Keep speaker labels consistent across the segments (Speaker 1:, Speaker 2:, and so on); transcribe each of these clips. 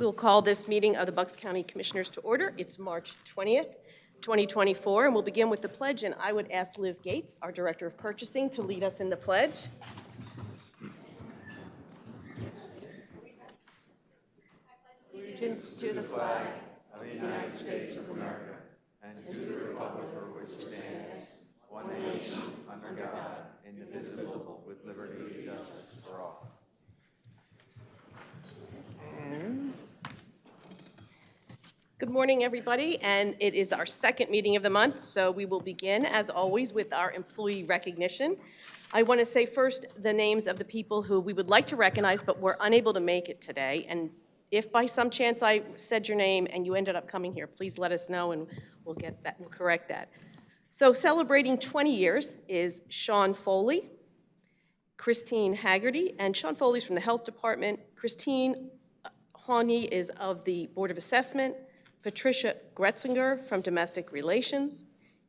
Speaker 1: We'll call this meeting of the Bucks County Commissioners to order. It's March 20th, 2024, and we'll begin with the pledge, and I would ask Liz Gates, our Director of Purchasing, to lead us in the pledge. Allegiance to the flag
Speaker 2: of the United States of America and to the republic for which it stands, one nation, under God, indivisible, with liberty and justice for all.
Speaker 1: Good morning, everybody, and it is our second meeting of the month, so we will begin, as always, with our employee recognition. I want to say first the names of the people who we would like to recognize but were unable to make it today, and if by some chance I said your name and you ended up coming here, please let us know and we'll get that, we'll correct that. So celebrating 20 years is Sean Foley, Christine Haggerty, and Sean Foley's from the Health Department. Christine Hawny is of the Board of Assessment. Patricia Gretzinger from Domestic Relations,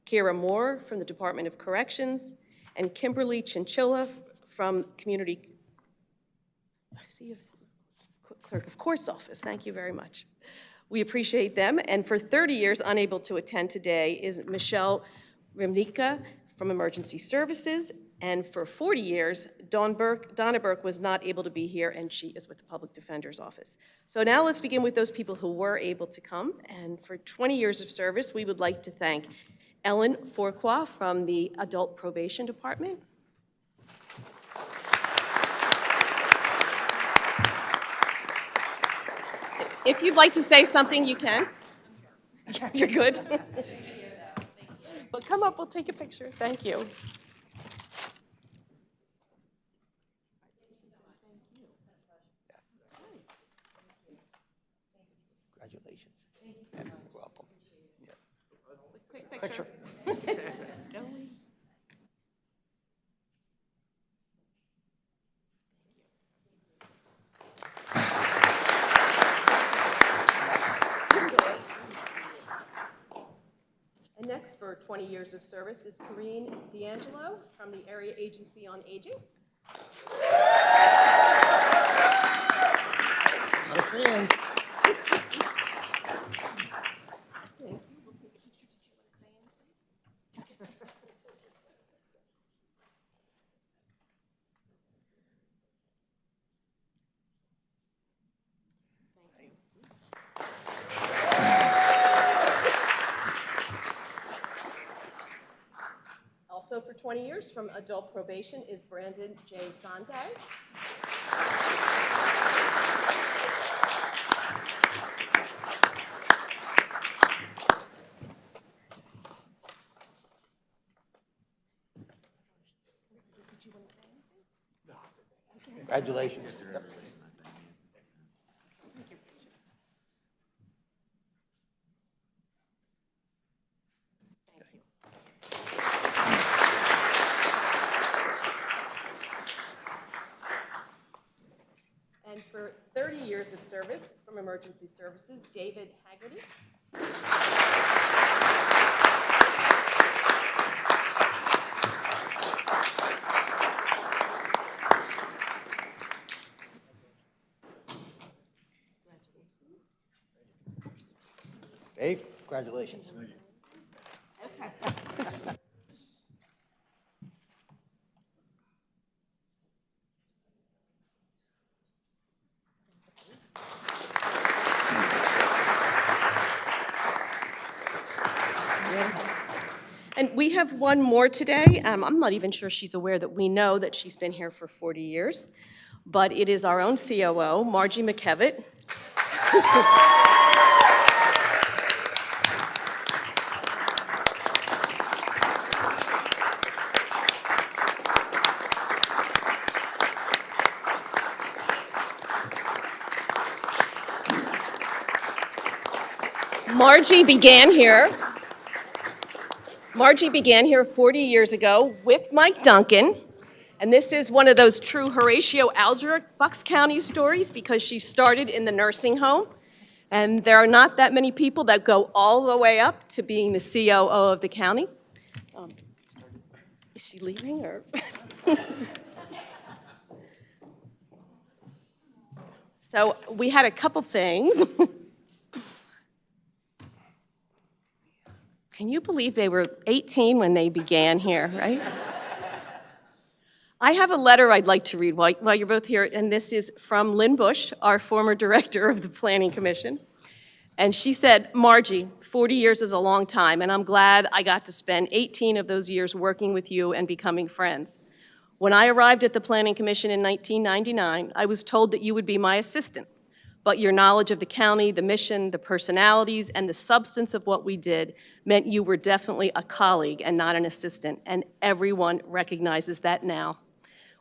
Speaker 1: Kira Moore from the Department of Corrections, and Kimberly Chinchilla from Community Clerk of Court's Office. Thank you very much. We appreciate them. And for 30 years, unable to attend today is Michelle Rimnica from Emergency Services. And for 40 years, Donna Burke was not able to be here, and she is with the Public Defender's Office. So now let's begin with those people who were able to come. And for 20 years of service, we would like to thank Ellen Fourcroy from the Adult Probation Department. If you'd like to say something, you can. You're good. But come up, we'll take a picture. Thank you.
Speaker 3: Congratulations. You're welcome. Yeah.
Speaker 1: Quick picture. Don't we? And next, for 20 years of service, is Corrine D'Angelo from the Area Agency on Aging.
Speaker 3: My friends.
Speaker 1: Also for 20 years from Adult Probation is Brandon J. Sondag. Did you want to say anything?
Speaker 3: No. Congratulations. Yep.
Speaker 1: And for 30 years of service from Emergency Services, David Haggerty.
Speaker 3: Dave, congratulations.
Speaker 1: Okay. And we have one more today. I'm not even sure she's aware that we know that she's been here for 40 years, but it is our own COO, Margie McKevitt. Margie began here 40 years ago with Mike Duncan, and this is one of those true Horatio Alger Bucks County stories because she started in the nursing home, and there are not that many people that go all the way up to being the COO of the county. Is she leaving or? So we had a couple things. Can you believe they were 18 when they began here, right? I have a letter I'd like to read while you're both here, and this is from Lynn Bush, our former director of the Planning Commission. And she said, Margie, 40 years is a long time, and I'm glad I got to spend 18 of those years working with you and becoming friends. When I arrived at the Planning Commission in 1999, I was told that you would be my assistant, but your knowledge of the county, the mission, the personalities, and the substance of what we did meant you were definitely a colleague and not an assistant, and everyone recognizes that now.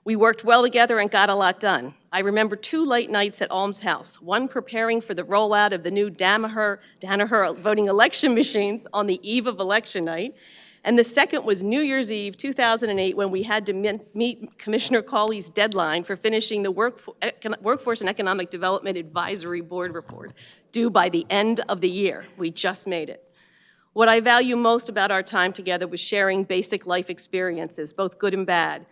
Speaker 1: We worked well together and got a lot done. I remember 2 late nights at Alms House, one preparing for the rollout of the new Danaher voting election machines on the eve of election night, and the second was New Year's Eve 2008 when we had to meet Commissioner Cawley's deadline for finishing the Workforce and Economic Development Advisory Board report, due by the end of the year. We just made it. What I value most about our time together was sharing basic life experiences, both good and bad,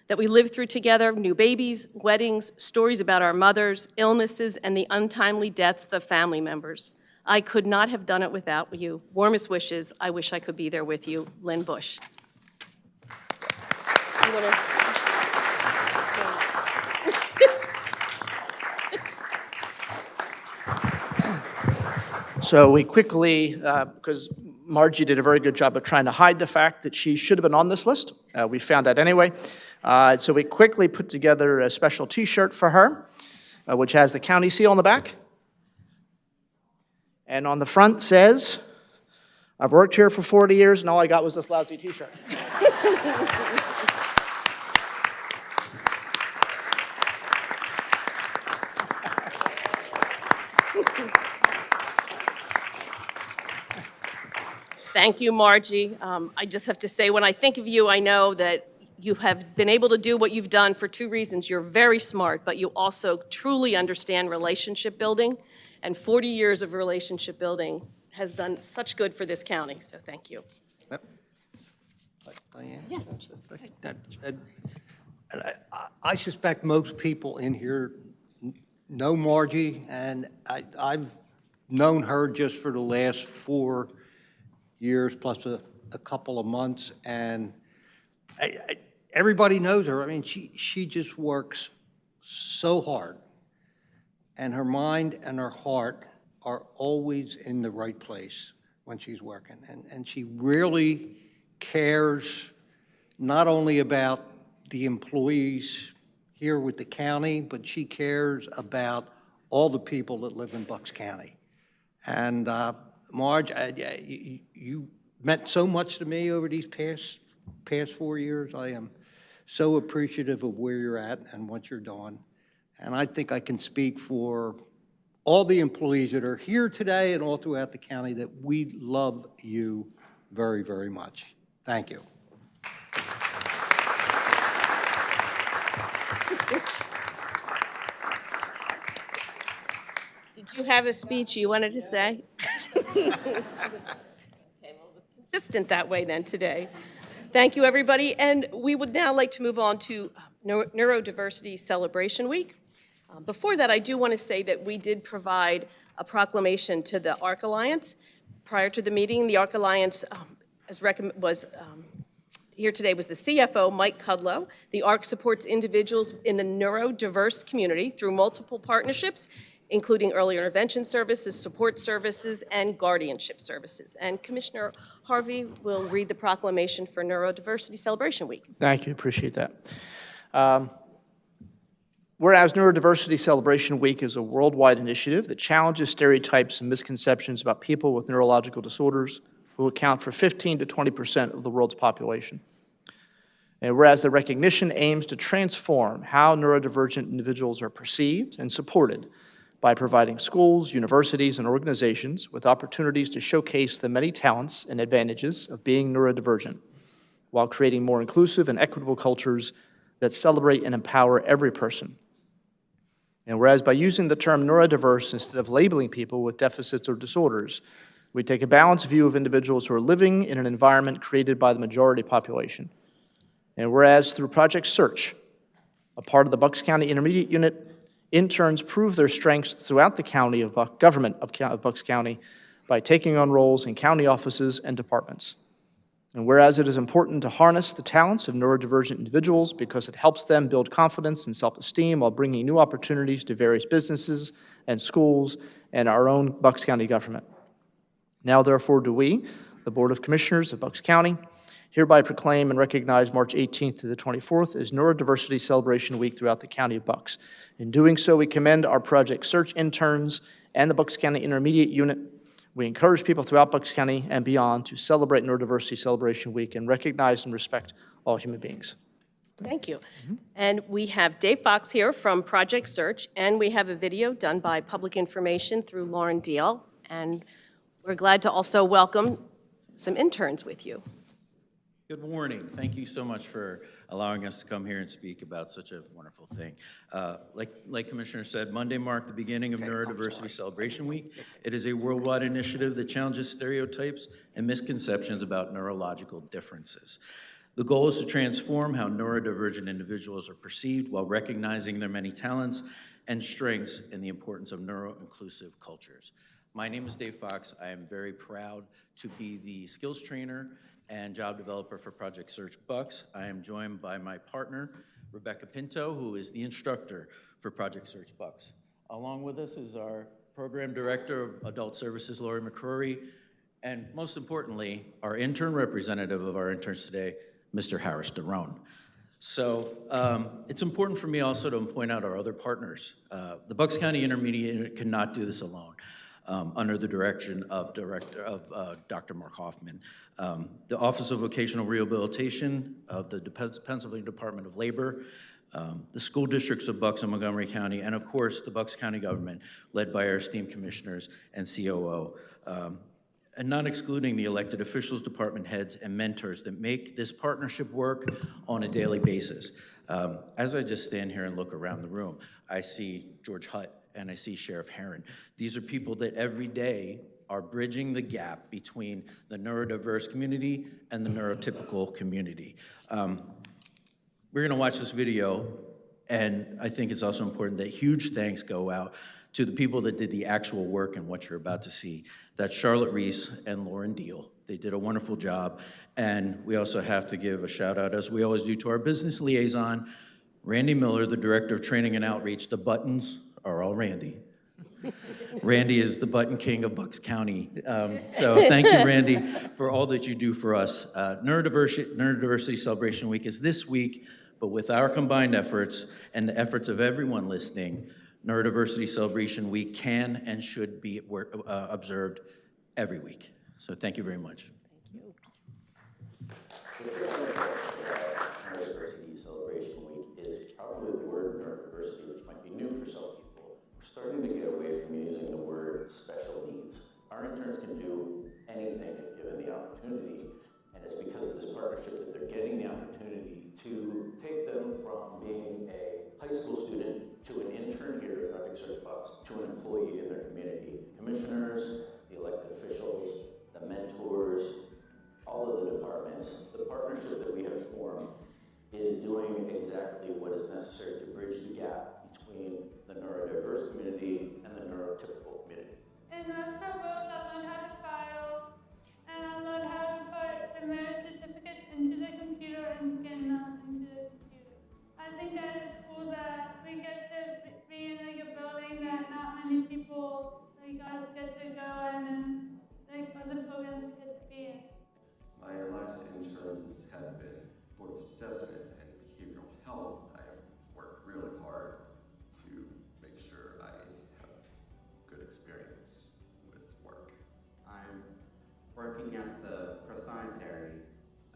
Speaker 1: that we lived through together, new babies, weddings, stories about our mothers, illnesses, and the untimely deaths of family members. I could not have done it without you. Warmest wishes. I wish I could be there with you. Lynn Bush. You wanna...
Speaker 4: So we quickly, because Margie did a very good job of trying to hide the fact that she should have been on this list. We found out anyway. So we quickly put together a special T-shirt for her, which has the county seal on the back. And on the front says, I've worked here for 40 years and all I got was this lousy T-shirt.
Speaker 1: Thank you, Margie. I just have to say, when I think of you, I know that you have been able to do what you've done for 2 reasons. You're very smart, but you also truly understand relationship building, and 40 years of relationship building has done such good for this county, so thank you.
Speaker 3: Diane?
Speaker 1: Yes.
Speaker 3: I suspect most people in here know Margie, and I've known her just for the last 4 years plus a couple of months, and everybody knows her. I mean, she just works so hard, and her mind and her heart are always in the right place when she's working, and she really cares not only about the employees here with the county, but she cares about all the people that live in Bucks County. And Marge, you meant so much to me over these past 4 years. I am so appreciative of where you're at and what you're doing. And I think I can speak for all the employees that are here today and all throughout the county that we love you very, very much. Thank you.
Speaker 1: Did you have a speech you wanted to say? Okay, well, it was consistent that way then today. Thank you, everybody. And we would now like to move on to Neurodiversity Celebration Week. Before that, I do want to say that we did provide a proclamation to the ARC Alliance. Prior to the meeting, the ARC Alliance here today was the CFO, Mike Kudlow. The ARC supports individuals in the neurodiverse community through multiple partnerships, including early intervention services, support services, and guardianship services. And Commissioner Harvey will read the proclamation for Neurodiversity Celebration Week.
Speaker 4: Thank you, appreciate that. Whereas Neurodiversity Celebration Week is a worldwide initiative that challenges stereotypes and misconceptions about people with neurological disorders who account for 15 to 20% of the world's population. And whereas the recognition aims to transform how neurodivergent individuals are perceived and supported by providing schools, universities, and organizations with opportunities to showcase the many talents and advantages of being neurodivergent, while creating more inclusive and equitable cultures that celebrate and empower every person. And whereas by using the term neurodiverse instead of labeling people with deficits or disorders, we take a balanced view of individuals who are living in an environment created by the majority population. And whereas through Project Search, a part of the Bucks County Intermediate Unit, Interns prove their strengths throughout the county of government of Bucks County by taking on roles in county offices and departments. And whereas it is important to harness the talents of neurodivergent individuals because it helps them build confidence and self-esteem while bringing new opportunities to various businesses and schools and our own Bucks County government. Now, therefore, do we, the Board of Commissioners of Bucks County, hereby proclaim and recognize March 18th to the 24th as Neurodiversity Celebration Week throughout the County of Bucks. In doing so, we commend our Project Search interns and the Bucks County Intermediate Unit. We encourage people throughout Bucks County and beyond to celebrate Neurodiversity Celebration Week and recognize and respect all human beings.
Speaker 1: Thank you. And we have Dave Fox here from Project Search, and we have a video done by Public Information through Lauren Deal. And we're glad to also welcome some interns with you.
Speaker 5: Good morning. Thank you so much for allowing us to come here and speak about such a wonderful thing. Like Commissioner said, Monday marked the beginning of Neurodiversity Celebration Week. It is a worldwide initiative that challenges stereotypes and misconceptions about neurological differences. The goal is to transform how neurodivergent individuals are perceived while recognizing their many talents and strengths and the importance of neuro-inclusive cultures. My name is Dave Fox. I am very proud to be the skills trainer and job developer for Project Search Bucks. I am joined by my partner, Rebecca Pinto, who is the instructor for Project Search Bucks. Along with us is our program director of adult services, Lori McCrory, and most importantly, our intern representative of our interns today, Mr. Harris Derone. So it's important for me also to point out our other partners. The Bucks County Intermediate Unit cannot do this alone. Under the direction of Dr. Mark Hoffman. The Office of Vocational Rehabilitation of the Pennsylvania Department of Labor, the school districts of Bucks and Montgomery County, and of course, the Bucks County government, led by our esteemed commissioners and COO, and not excluding the elected officials, department heads, and mentors that make this partnership work on a daily basis. As I just stand here and look around the room, I see George Hutt, and I see Sheriff Herron. These are people that every day are bridging the gap between the neurodiverse community and the neurotypical community. We're gonna watch this video, and I think it's also important that huge thanks go out to the people that did the actual work and what you're about to see. That's Charlotte Reese and Lauren Deal. They did a wonderful job, and we also have to give a shout out, as we always do, to our business liaison, Randy Miller, the Director of Training and Outreach. The buttons are all Randy. Randy is the button king of Bucks County. So thank you, Randy, for all that you do for us. Neurodiversity Celebration Week is this week, but with our combined efforts and the efforts of everyone listening, Neurodiversity Celebration Week can and should be observed every week. So thank you very much.
Speaker 6: Neurodiversity Celebration Week is probably the word neurodiversity, which might be new for some people. We're starting to get away from using the word special needs. Our interns can do anything if given the opportunity, and it's because of this partnership that they're getting the opportunity to take them from being a high school student to an intern here at Project Search Bucks to an employee in their community. Commissioners, the elected officials, the mentors, all of the departments, the partnership that we have formed is doing exactly what is necessary to bridge the gap between the neurodiverse community and the neurotypical community.
Speaker 7: In Master World, I learned how to file, and I learned how to put the marriage certificate into the computer and scan them into the computer. I think that it's cool that we get to be in like a building that not many people like us get to go and then like other programs get to be in.
Speaker 8: My last interns have been Board of Assessment and Behavioral Health. I have worked really hard to make sure I have good experience with work.
Speaker 9: I'm working at the Croissantary.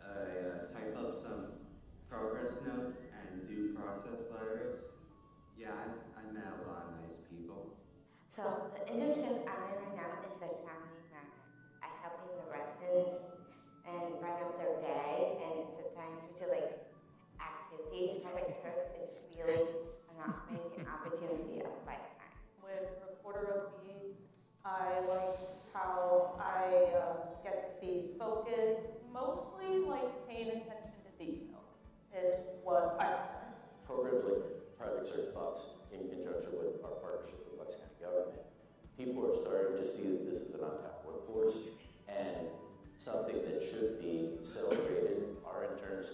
Speaker 9: I type up some progress notes and due process letters. Yeah, I met a lot of nice people.
Speaker 10: So the internship I'm in right now is the county manager. I helping the residents and bring up their day, and sometimes we do like activities. Project Search is really an amazing opportunity of a lifetime.
Speaker 11: With Recorder of Youth, I like how I get to be focused, mostly like paying attention to detail is what I learned.
Speaker 6: Programs like Project Search Bucks, in conjunction with people are starting to see that this is an untapped workforce and something that should be celebrated. Our interns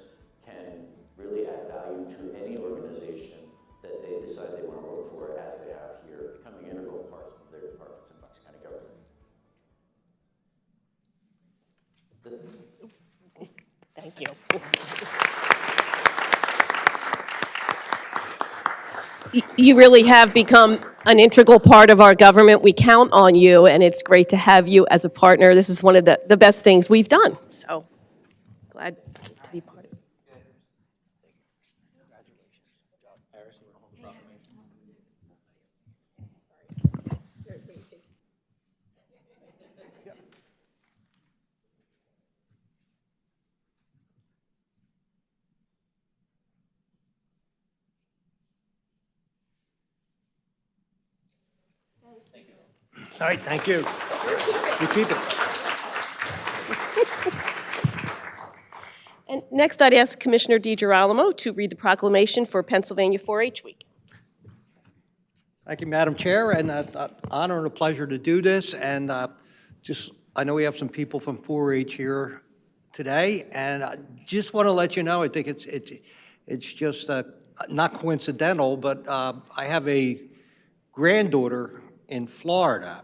Speaker 6: can really add value to any organization that they decide they want to work for, as they have here, becoming integral parts of their departments in Bucks County government.
Speaker 1: Thank you. You really have become an integral part of our government. We count on you, and it's great to have you as a partner. This is one of the best things we've done, so glad to be part of it.
Speaker 3: All right, thank you. You keep it.
Speaker 1: And next, I'd ask Commissioner DiGirolamo to read the proclamation for Pennsylvania 4-H Week.
Speaker 3: Thank you, Madam Chair, and an honor and a pleasure to do this. And I know we have some people from 4-H here today, and I just want to let you know, I think it's just not coincidental, but I have a granddaughter in Florida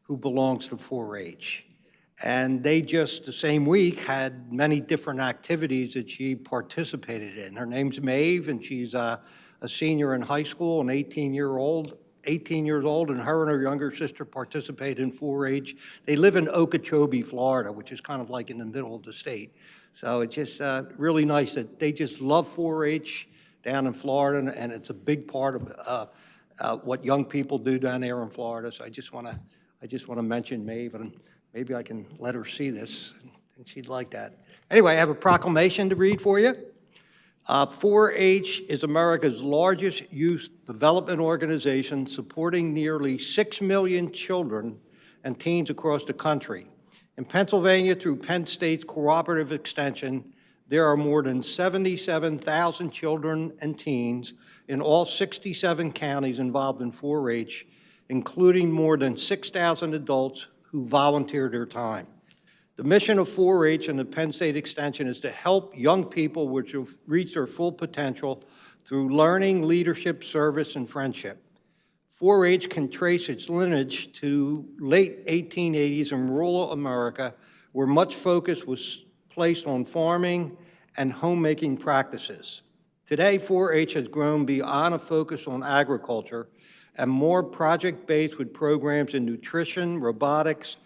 Speaker 3: who belongs to 4-H. And they just, the same week, had many different activities that she participated in. Her name's Maeve, and she's a senior in high school, and 18 years old, and her and her younger sister participated in 4-H. They live in Okeechobee, Florida, which is kind of like in the middle of the state. So it's just really nice that they just love 4-H down in Florida, and it's a big part of what young people do down there in Florida. So I just want to mention Maeve, and maybe I can let her see this, and she'd like that. Anyway, I have a proclamation to read for you. 4-H is America's largest youth development organization, supporting nearly 6 million children and teens across the country. In Pennsylvania, through Penn State's Cooperative Extension, there are more than 77,000 children and teens in all 67 counties involved in 4-H, including more than 6,000 adults who volunteer their time. The mission of 4-H and the Penn State Extension is to help young people reach their full potential through learning, leadership, service, and friendship. 4-H can trace its lineage to late 1880s in rural America, where much focus was placed on farming and homemaking practices. Today, 4-H has grown beyond a focus on agriculture and more project-based with programs in nutrition, robotics,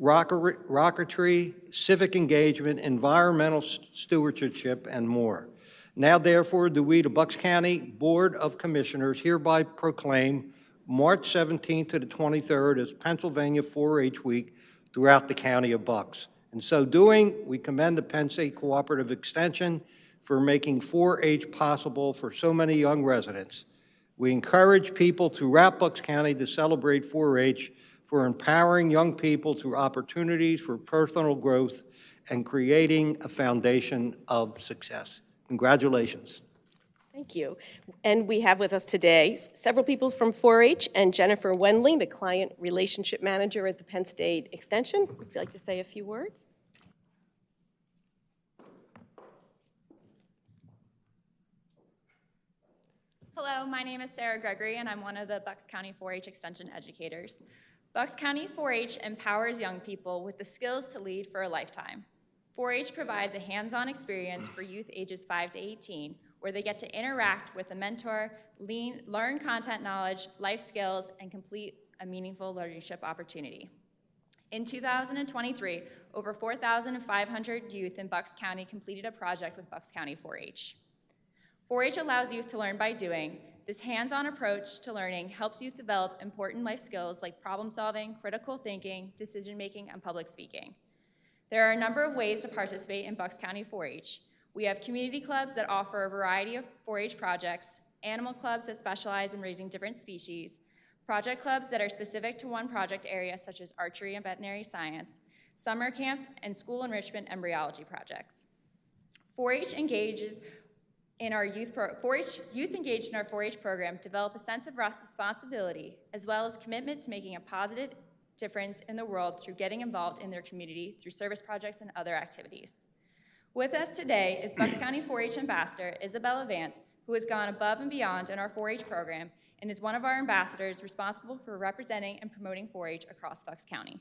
Speaker 3: rocketry, civic engagement, environmental stewardship, and more. Now, therefore, do we, the Bucks County Board of Commissioners, hereby proclaim March 17th to the 23rd as Pennsylvania 4-H Week throughout the county of Bucks. In so doing, we commend the Penn State Cooperative Extension for making 4-H possible for so many young residents. We encourage people throughout Bucks County to celebrate 4-H for empowering young people through opportunities for personal growth and creating a foundation of success. Congratulations.
Speaker 1: Thank you. And we have with us today several people from 4-H and Jennifer Wendling, the Client Relationship Manager at the Penn State Extension. Would you like to say a few words?
Speaker 12: Hello, my name is Sarah Gregory, and I'm one of the Bucks County 4-H Extension educators. Bucks County 4-H empowers young people with the skills to lead for a lifetime. 4-H provides a hands-on experience for youth ages 5 to 18, where they get to interact with a mentor, learn content knowledge, life skills, and complete a meaningful leadership opportunity. In 2023, over 4,500 youth in Bucks County completed a project with Bucks County 4-H. 4-H allows youth to learn by doing. This hands-on approach to learning helps youth develop important life skills like problem solving, critical thinking, decision-making, and public speaking. There are a number of ways to participate in Bucks County 4-H. We have community clubs that offer a variety of 4-H projects, animal clubs that specialize in raising different species, project clubs that are specific to one project area such as archery and veterinary science, summer camps, and school enrichment embryology projects. 4-H engages in our 4-H, youth engaged in our 4-H program develop a sense of responsibility as well as commitment to making a positive difference in the world through getting involved in their community through service projects and other activities. With us today is Bucks County 4-H Ambassador Isabella Vance, who has gone above and beyond in our 4-H program and is one of our ambassadors responsible for representing and promoting 4-H across Bucks County.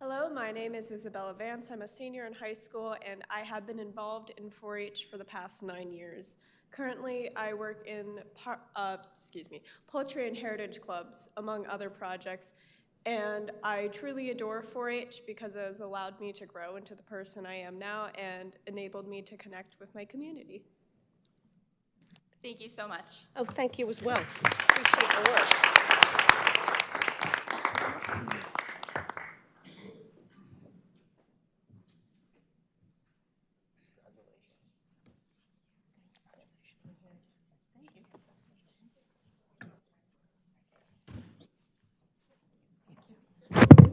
Speaker 13: Hello, my name is Isabella Vance. I'm a senior in high school, and I have been involved in 4-H for the past 9 years. Currently, I work in poultry and heritage clubs, among other projects, and I truly adore 4-H because it has allowed me to grow into the person I am now and enabled me to connect with my community.
Speaker 12: Thank you so much.
Speaker 1: Oh, thank you as well. Appreciate the work.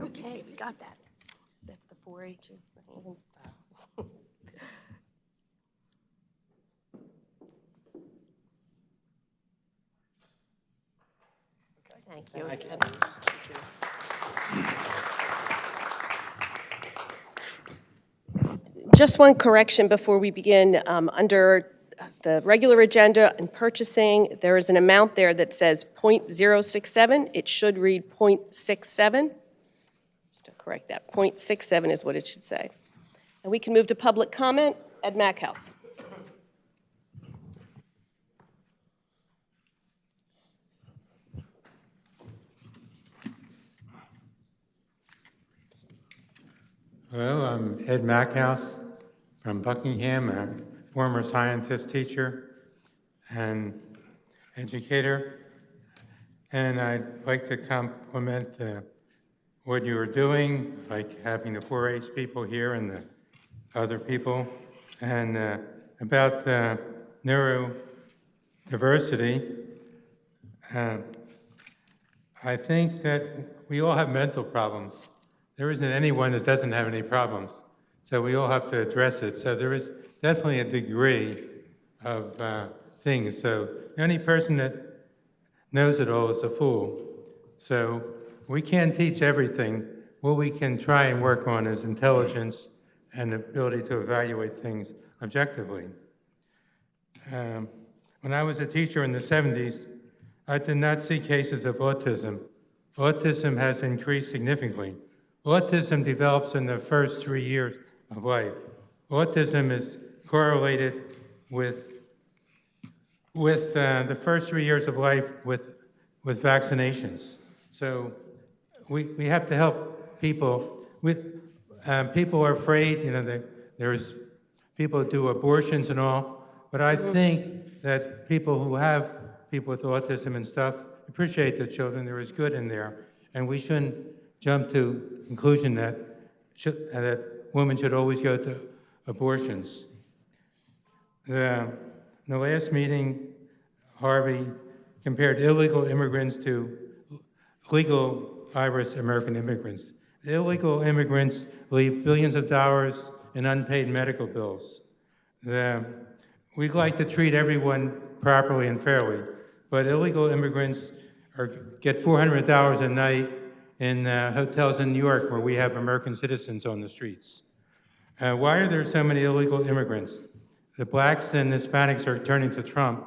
Speaker 1: Okay, we got that. That's the 4-H's. Thank you. Just one correction before we begin. Under the regular agenda and purchasing, there is an amount there that says .067. It should read .67. Just to correct that, .67 is what it should say. And we can move to public comment. Ed Mackhouse.
Speaker 14: Hello, I'm Ed Mackhouse from Buckingham, a former scientist, teacher, and educator. And I'd like to compliment what you are doing, like having the 4-H people here and the other people, and about neurodiversity. I think that we all have mental problems. There isn't anyone that doesn't have any problems, so we all have to address it. So there is definitely a degree of things. So the only person that knows it all is a fool. So we can't teach everything. What we can try and work on is intelligence and the ability to evaluate things objectively. When I was a teacher in the 70s, I did not see cases of autism. Autism has increased significantly. Autism develops in the first 3 years of life. Autism is correlated with the first 3 years of life with vaccinations. So we have to help people. People are afraid, you know, there's people who do abortions and all, but I think that people who have people with autism and stuff appreciate the children. There is good in there, and we shouldn't jump to conclusion that women should always go to abortions. In the last meeting, Harvey compared illegal immigrants to legal Irish American immigrants. Illegal immigrants leave billions of dollars in unpaid medical bills. We'd like to treat everyone properly and fairly, but illegal immigrants get $400 a night in hotels in New York where we have American citizens on the streets. Why are there so many illegal immigrants? The blacks and Hispanics are turning to Trump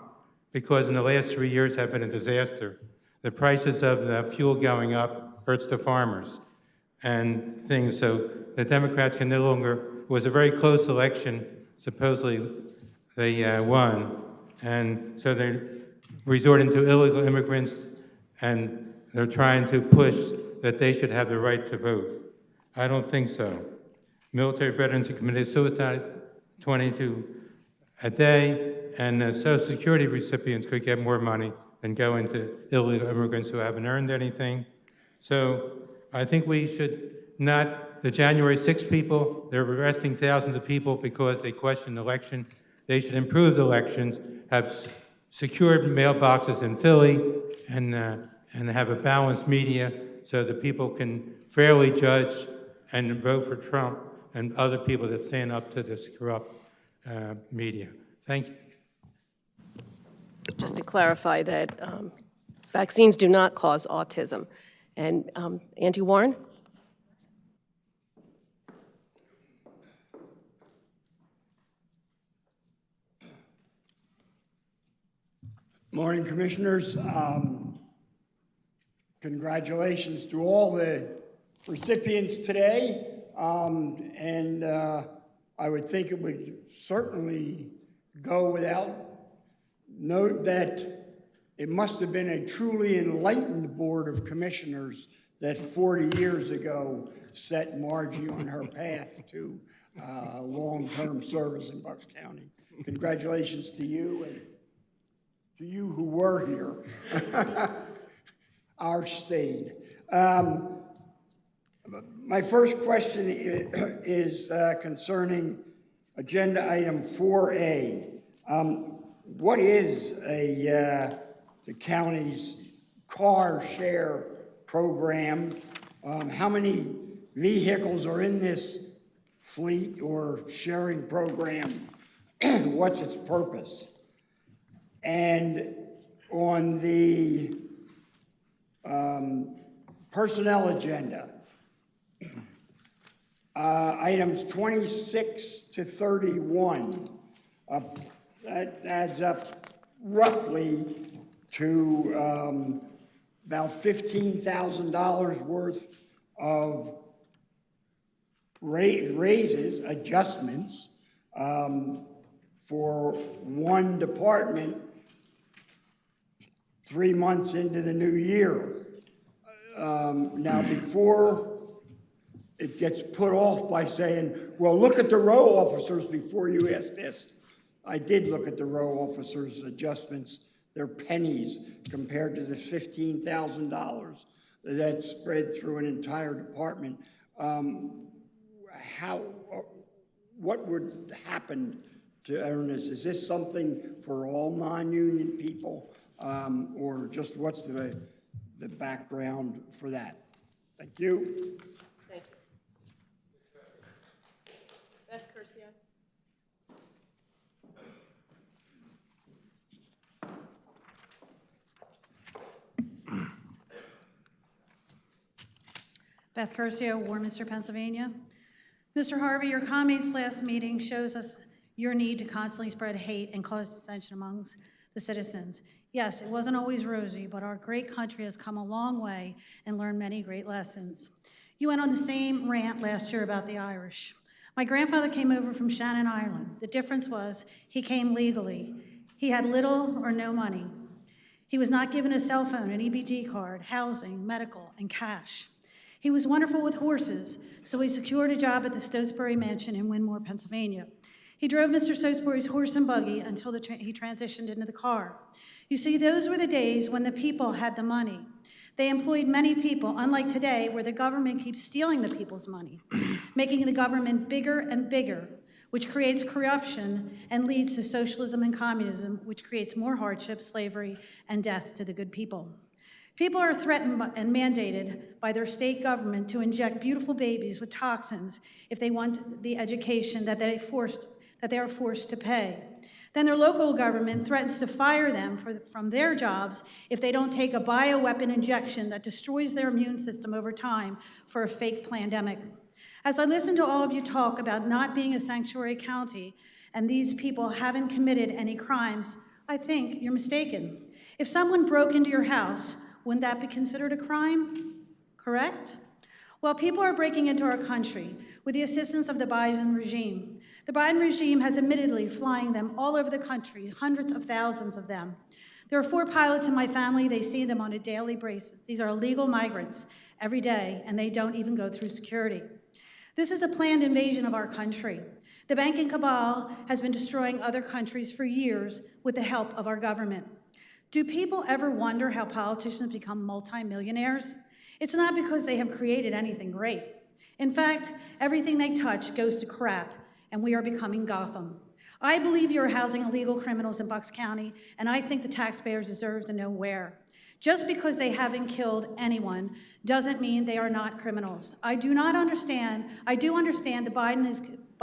Speaker 14: because in the last 3 years have been a disaster. The prices of the fuel going up hurts the farmers and things, so the Democrats can no longer, it was a very close election, supposedly they won, and so they're resorting to illegal immigrants and they're trying to push that they should have the right to vote. I don't think so. Military veterans who committed suicide, 22 a day, and Social Security recipients could get more money than go into illegal immigrants who haven't earned anything. So I think we should not, the January 6 people, they're arresting thousands of people because they question the election. They should improve the elections, have secured mailboxes in Philly, and have a balanced media so that people can fairly judge and vote for Trump and other people that stand up to this corrupt media. Thank you.
Speaker 1: Just to clarify that vaccines do not cause autism. And Auntie Warren?
Speaker 15: Morning, Commissioners. Congratulations to all the recipients today. I would think it would certainly go without note that it must have been a truly enlightened Board of Commissioners that 40 years ago set Margie on her path to long-term service in Bucks County. Congratulations to you and to you who were here. Our stayed. My first question is concerning agenda item 4A. What is the county's car share program? How many vehicles are in this fleet or sharing program? What's its purpose? And on the personnel agenda, items 26 to 31, that adds up roughly to about $15,000 worth of raises, adjustments for one department 3 months into the new year. Now, before it gets put off by saying, well, look at the row officers before you ask this. I did look at the row officers' adjustments. They're pennies compared to the $15,000 that's spread through an entire department. What would happen to earn this? Is this something for all non-union people? Or just what's the background for that? Thank you.
Speaker 1: Thank you. Beth Curcio.
Speaker 16: Beth Curcio, Warminster, Pennsylvania. Mr. Harvey, your comments last meeting shows us your need to constantly spread hate and cause dissension amongst the citizens. Yes, it wasn't always rosy, but our great country has come a long way and learned many great lessons. You went on the same rant last year about the Irish. My grandfather came over from Shannon, Ireland. The difference was he came legally. He had little or no money. He was not given a cell phone, an EBT card, housing, medical, and cash. He was wonderful with horses, so he secured a job at the Stotesbury Mansion in Winmore, Pennsylvania. He drove Mr. Stotesbury's horse and buggy until he transitioned into the car. You see, those were the days when the people had the money. They employed many people, unlike today, where the government keeps stealing the people's money, making the government bigger and bigger, which creates corruption and leads to socialism and communism, which creates more hardship, slavery, and death to the good people. People are threatened and mandated by their state government to inject beautiful babies with toxins if they want the education that they are forced to pay. Then their local government threatens to fire them from their jobs if they don't take a bioweapon injection that destroys their immune system over time for a fake pandemic. As I listen to all of you talk about not being a sanctuary county and these people haven't committed any crimes, I think you're mistaken. If someone broke into your house, wouldn't that be considered a crime? Correct? Well, people are breaking into our country with the assistance of the Biden regime. The Biden regime has admittedly flying them all over the country, hundreds of thousands of them. There are 4 pilots in my family. They see them on a daily basis. These are illegal migrants every day, and they don't even go through security. This is a planned invasion of our country. The banking cabal has been destroying other countries for years with the help of our government. Do people ever wonder how politicians become multimillionaires? It's not because they have created anything great. In fact, everything they touch goes to crap, and we are becoming Gotham. I believe you are housing illegal criminals in Bucks County, and I think the taxpayers deserve to know where. Just because they haven't killed anyone doesn't mean they are not criminals. I do understand the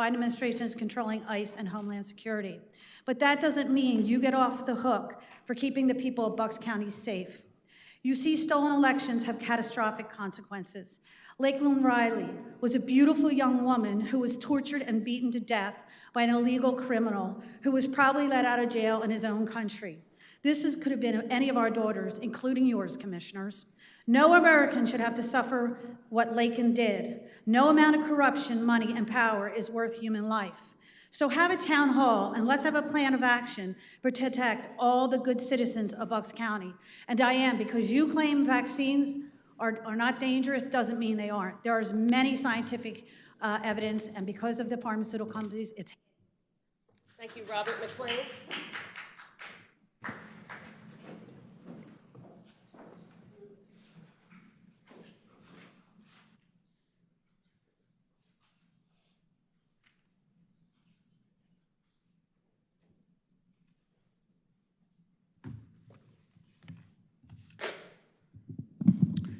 Speaker 16: Biden administration is controlling ICE and Homeland Security. But that doesn't mean you get off the hook for keeping the people of Bucks County safe. You see, stolen elections have catastrophic consequences. Lakeland Riley was a beautiful young woman who was tortured and beaten to death by an illegal criminal who was probably let out of jail in his own country. Could have been any of our daughters, including yours, commissioners. No American should have to suffer what Lakeland did. No amount of corruption, money, and power is worth human life. So have a town hall, and let's have a plan of action to protect all the good citizens of Bucks County. And Diane, because you claim vaccines are not dangerous, doesn't mean they aren't. There is many scientific evidence, and because of the pharmaceutical companies, it's...
Speaker 1: Thank you, Robert McLean.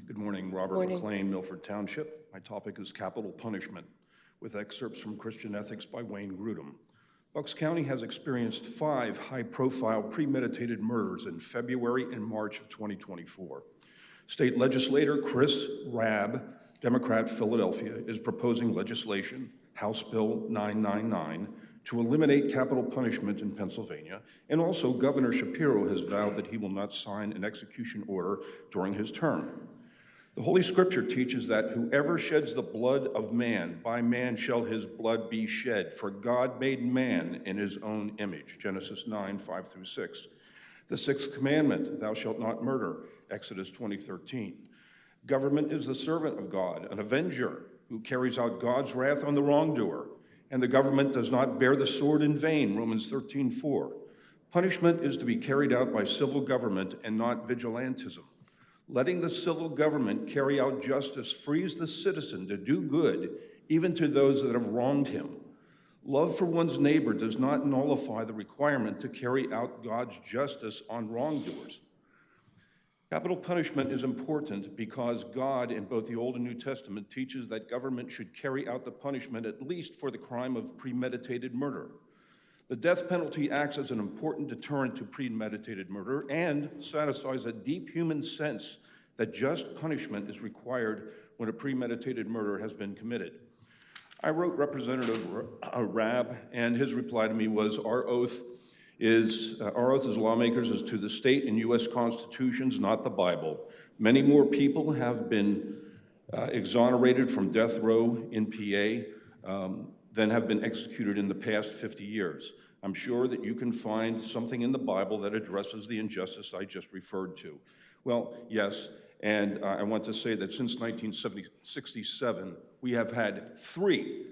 Speaker 17: Good morning, Robert
Speaker 1: Morning.
Speaker 17: McLean, Milford Township. My topic is capital punishment, with excerpts from Christian Ethics by Wayne Grudem. Bucks County has experienced 5 high-profile premeditated murders in February and March of 2024. State legislator Chris Rabb, Democrat, Philadelphia, is proposing legislation, House Bill 999, to eliminate capital punishment in Pennsylvania, and also Governor Shapiro has vowed that he will not sign an execution order during his term. The Holy Scripture teaches that whoever sheds the blood of man, by man shall his blood be shed, for God made man in his own image, Genesis 9, 5 through 6. The 6th commandment, thou shalt not murder, Exodus 20:13. Government is the servant of God, an avenger who carries out God's wrath on the wrongdoer, and the government does not bear the sword in vain, Romans 13:4. Punishment is to be carried out by civil government and not vigilantism. Letting the civil government carry out justice frees the citizen to do good, even to those that have wronged him. Love for one's neighbor does not nullify the requirement to carry out God's justice on wrongdoers. Capital punishment is important because God, in both the Old and New Testament, teaches that government should carry out the punishment at least for the crime of premeditated murder. The death penalty acts as an important deterrent to premeditated murder and satisfies a deep human sense that just punishment is required when a premeditated murder has been committed. I wrote Representative Rabb, and his reply to me was, our oath as lawmakers is to the state and U.S. constitutions, not the Bible. Many more people have been exonerated from death row in PA than have been executed in the past 50 years. I'm sure that you can find something in the Bible that addresses the injustice I just referred to. Well, yes, and I want to say that since 1967, we have had three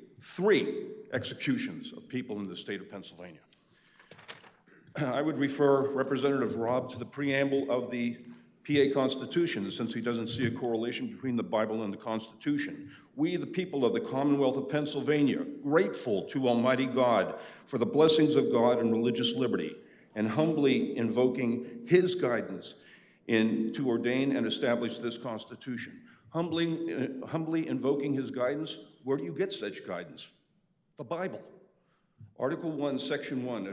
Speaker 17: executions of people in the state of Pennsylvania. I would refer Representative Robb to the preamble of the PA Constitution, since he doesn't see a correlation between the Bible and the Constitution. We, the people of the Commonwealth of Pennsylvania, grateful to Almighty God for the blessings of God and religious liberty, and humbly invoking His guidance to ordain and establish this Constitution. Humbly invoking His guidance, where do you get such guidance? The Bible. Article 1, Section 1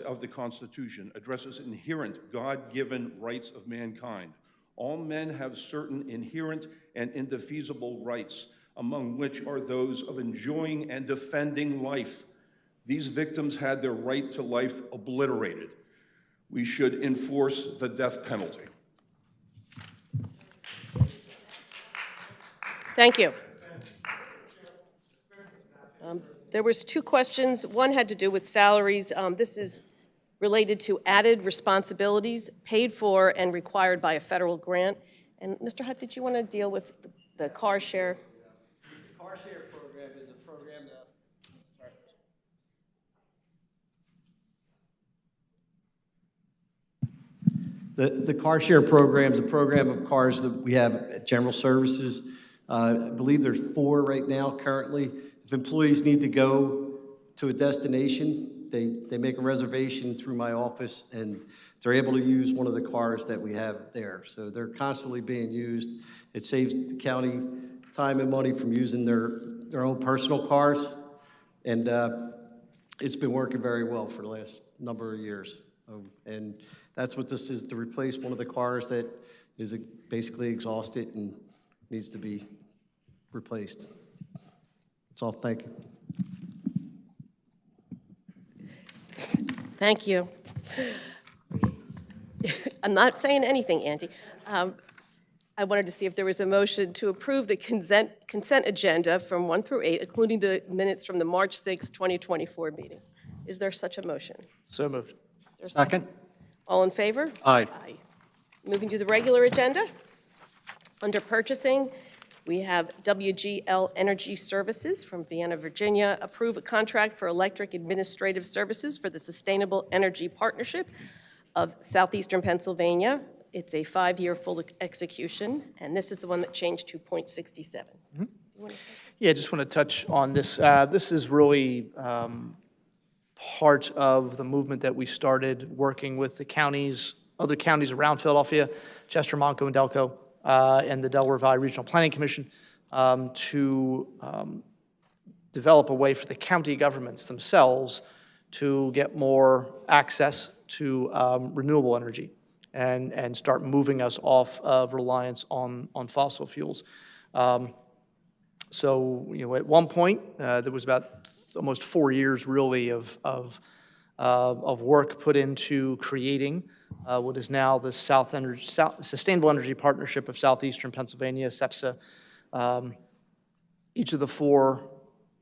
Speaker 17: of the Constitution addresses inherent God-given rights of mankind. All men have certain inherent and indefeasible rights, among which are those of enjoying and defending life. These victims had their right to life obliterated. We should enforce the death penalty.
Speaker 1: Thank you. There was 2 questions. One had to do with salaries. This is related to added responsibilities paid for and required by a federal grant. And Mr. Hutt, did you want to deal with the car share?
Speaker 3: The car share program is a program that... The car share program is a program of cars that we have at General Services. I believe there's 4 right now currently. If employees need to go to a destination, they make a reservation through my office, and they're able to use one of the cars that we have there. So they're constantly being used. It saves the county time and money from using their own personal cars.
Speaker 18: And it's been working very well for the last number of years. And that's what this is, to replace one of the cars that is basically exhausted and needs to be replaced. That's all. Thank you.
Speaker 1: Thank you. I'm not saying anything, Andy. I wanted to see if there was a motion to approve the consent agenda from 1 through 8, including the minutes from the March 6, 2024 meeting. Is there such a motion?
Speaker 4: So moved.
Speaker 1: Is there a
Speaker 3: Second?
Speaker 1: All in favor?
Speaker 3: Aye.
Speaker 1: Moving to the regular agenda. Under purchasing, we have WGL Energy Services from Vienna, Virginia, approve a contract for electric administrative services for the Sustainable Energy Partnership of Southeastern Pennsylvania. It's a 5-year full execution, and this is the one that changed to .67.
Speaker 4: Yeah, I just want to touch on this. This is really part of the movement that we started working with the counties, other counties around Philadelphia, Chester, Montco, and Delco, and the Delaware Valley Regional Planning Commission to develop a way for the county governments themselves to get more access to renewable energy and start moving us off of reliance on fossil fuels. So, at one point, there was about almost 4 years, really, of work put into creating what is now the Sustainable Energy Partnership of Southeastern Pennsylvania, SEPSA. Each of the 4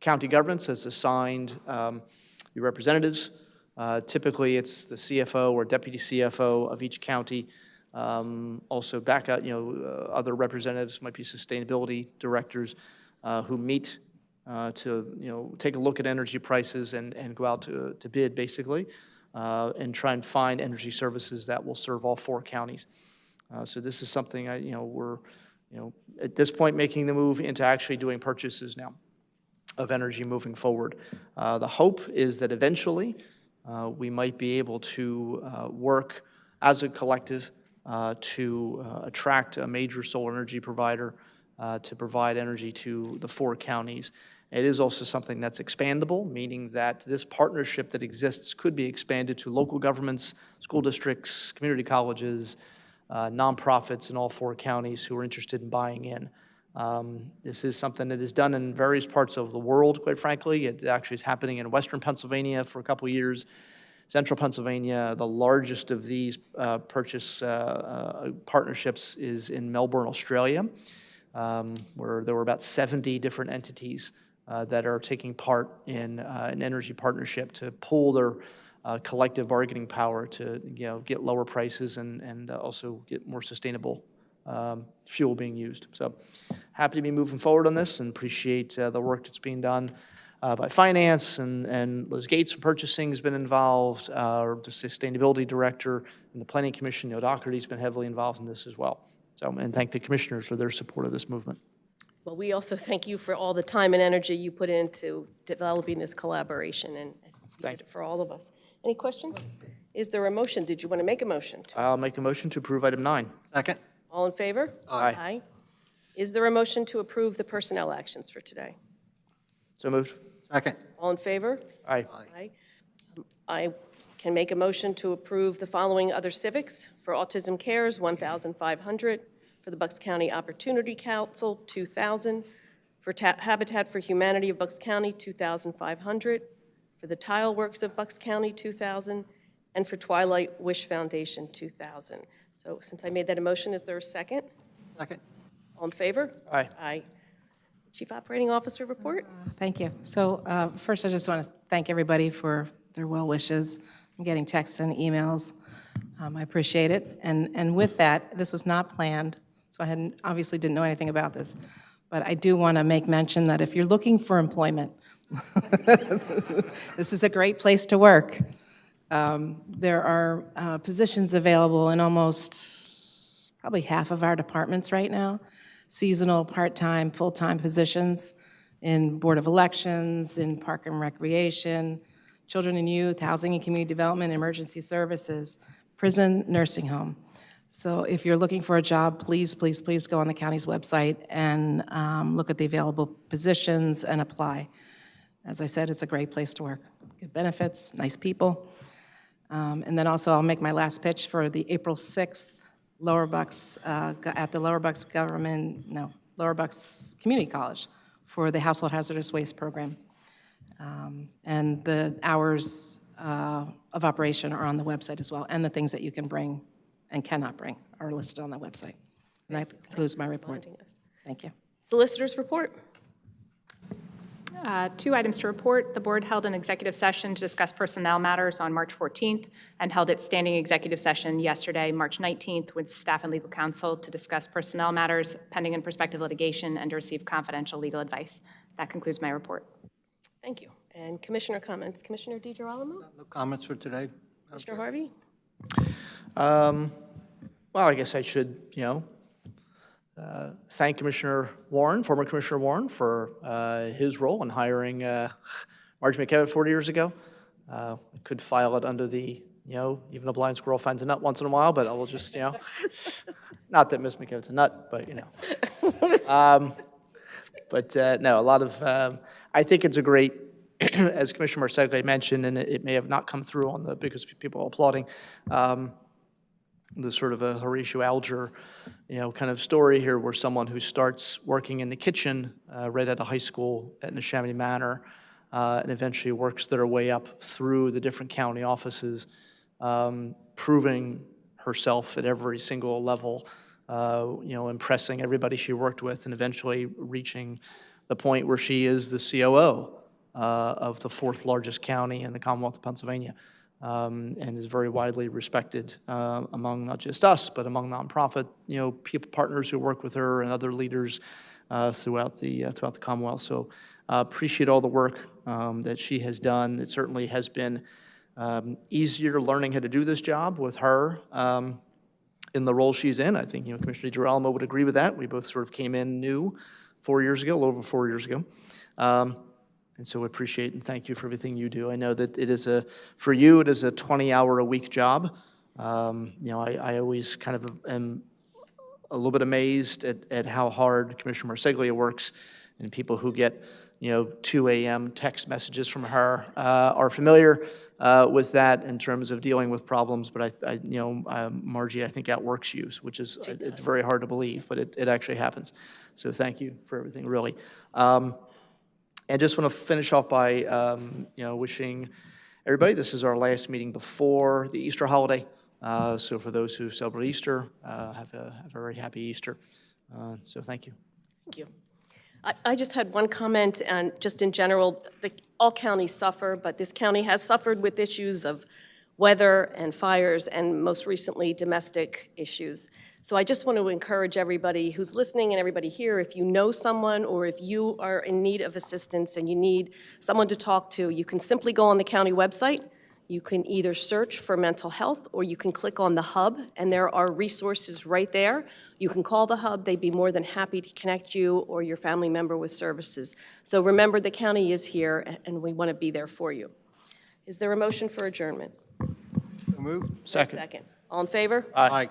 Speaker 4: county governments has assigned your representatives. Typically, it's the CFO or deputy CFO of each county. Also, backup, other representatives might be sustainability directors who meet to take a look at energy prices and go out to bid, basically, and try and find energy services that will serve all 4 counties. So this is something we're at this point making the move into actually doing purchases now of energy moving forward. The hope is that eventually we might be able to work as a collective to attract a major solar energy provider to provide energy to the 4 counties. It is also something that's expandable, meaning that this partnership that exists could be expanded to local governments, school districts, community colleges, nonprofits in all 4 counties who are interested in buying in. This is something that is done in various parts of the world, quite frankly. It actually is happening in Western Pennsylvania for a couple of years. Central Pennsylvania, the largest of these purchase partnerships is in Melbourne, Australia, where there were about 70 different entities that are taking part in an energy partnership to pool their collective bargaining power to get lower prices and also get more sustainable fuel being used. So happy to be moving forward on this and appreciate the work that's being done by finance, and Liz Gates from purchasing has been involved, the sustainability director and the planning commission, Neil Doherty's been heavily involved in this as well. So, and thank the commissioners for their support of this movement.
Speaker 1: Well, we also thank you for all the time and energy you put into developing this collaboration, and thank you for all of us. Any questions? Is there a motion? Did you want to make a motion?
Speaker 4: I'll make a motion to approve item 9.
Speaker 3: Second?
Speaker 1: All in favor?
Speaker 4: Aye.
Speaker 1: Is there a motion to approve the personnel actions for today?
Speaker 4: So moved.
Speaker 3: Second?
Speaker 1: All in favor?
Speaker 4: Aye.
Speaker 1: Aye. I can make a motion to approve the following other civics. For Autism Cares, $1,500. For the Bucks County Opportunity Council, $2,000. For Habitat for Humanity of Bucks County, $2,500. For the Tile Works of Bucks County, $2,000. And for Twilight Wish Foundation, $2,000. So since I made that a motion, is there a second?
Speaker 3: Second?
Speaker 1: All in favor?
Speaker 4: Aye.
Speaker 1: Aye. Chief Operating Officer report?
Speaker 19: Thank you. So first, I just want to thank everybody for their well wishes. I'm getting texts and emails. I appreciate it. And with that, this was not planned, so I obviously didn't know anything about this. But I do want to make mention that if you're looking for employment, this is a great place to work. There are positions available in almost probably half of our departments right now. Seasonal, part-time, full-time positions in Board of Elections, in Park and Recreation, Children and Youth, Housing and Community Development, Emergency Services, Prison, Nursing Home. So if you're looking for a job, please, please, please go on the county's website and look at the available positions and apply. As I said, it's a great place to work. Good benefits, nice people. And then also, I'll make my last pitch for the April 6th Lower Bucks, at the Lower Bucks Lower Bucks Community College for the Household Hazardous Waste Program. And the hours of operation are on the website as well, and the things that you can bring and cannot bring are listed on the website. And that concludes my report. Thank you.
Speaker 1: Solicitor's report.
Speaker 20: 2 items to report. The board held an executive session to discuss personnel matters on March 14th and held its standing executive session yesterday, March 19th, with staff and legal counsel to discuss personnel matters, pending and prospective litigation, and to receive confidential legal advice. That concludes my report.
Speaker 1: Thank you. And commissioner comments. Commissioner DiGirolamo?
Speaker 3: No comments for today?
Speaker 1: Commissioner Harvey?
Speaker 4: Well, I guess I should, thank Commissioner Warren, former Commissioner Warren, for his role in hiring Marge McKevitt 40 years ago. I could file it under the, even a blind squirrel finds a nut once in a while, but I will just, not that Ms. McKevitt's a nut, but, no, a lot of, I think it's a great, as Commissioner Marseglia mentioned, and it may have not come through on the, because people are applauding, the sort of a Horatio Alger, kind of story here where someone who starts working in the kitchen right at a high school at Neshaminy Manor and eventually works their way up through the different county offices, proving herself at every single level, impressing everybody she worked with, and eventually reaching the point where she is the COO of the 4th largest county in the Commonwealth of Pennsylvania. And is very widely respected among not just us, but among nonprofit, people, partners who work with her and other leaders throughout the Commonwealth. So appreciate all the work that she has done. It certainly has been easier learning how to do this job with her in the role she's in. I think Commissioner DiGirolamo would agree with that. We both sort of came in new 4 years ago, a little over 4 years ago. And so appreciate and thank you for everything you do. I know that it is for you, it is a 20-hour-a-week job. I always kind of am a little bit amazed at how hard Commissioner Marseglia works, and people who get, 2 a.m. text messages from her are familiar with that in terms of dealing with problems. But Margie, I think outworks you, which is, it's very hard to believe, but it actually happens. So thank you for everything, really. And just want to finish off by, wishing everybody, this is our last meeting before the Easter holiday. So for those who celebrate Easter, have a very happy Easter. So thank you.
Speaker 1: Thank you. I just had one comment, and just in general, all counties suffer, but this county has suffered with issues of weather and fires, and most recently, domestic issues. So I just want to encourage everybody who's listening and everybody here, if you know someone or if you are in need of assistance and you need someone to talk to, you can simply go on the county website. You can either search for mental health or you can click on the hub, and there are resources right there. You can call the hub. They'd be more than happy to connect you or your family member with services. So remember, the county is here and we want to be there for you. Is there a motion for adjournment?
Speaker 3: Move.
Speaker 1: Second. All in favor?
Speaker 3: Aye.